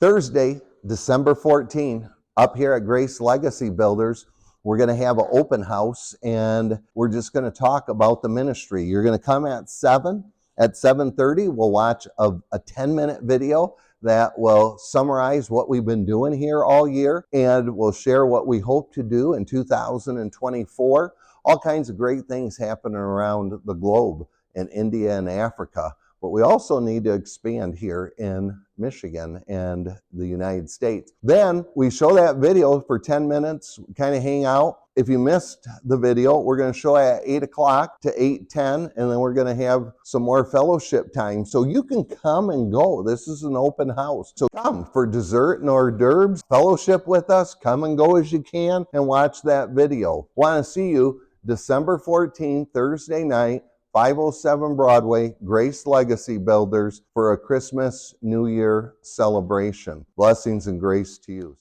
Thursday, December 14th, up here at Grace Legacy Builders, we're going to have an open house, and we're just going to talk about the ministry. You're going to come at 7. At 7:30, we'll watch a 10-minute video that will summarize what we've been doing here all year, and we'll share what we hope to do in 2024. All kinds of great things happening around the globe in India and Africa. But we also need to expand here in Michigan and the United States. Then we show that video for 10 minutes, kind of hang out. If you missed the video, we're going to show at 8 o'clock to 8:10, and then we're going to have some more fellowship time. So you can come and go. This is an open house. So come for dessert and hors d'oeuvres, fellowship with us, come and go as you can, and watch that video. Want to see you December 14th, Thursday night, 507 Broadway, Grace Legacy Builders, for a Christmas, New Year celebration. Blessings and grace to you.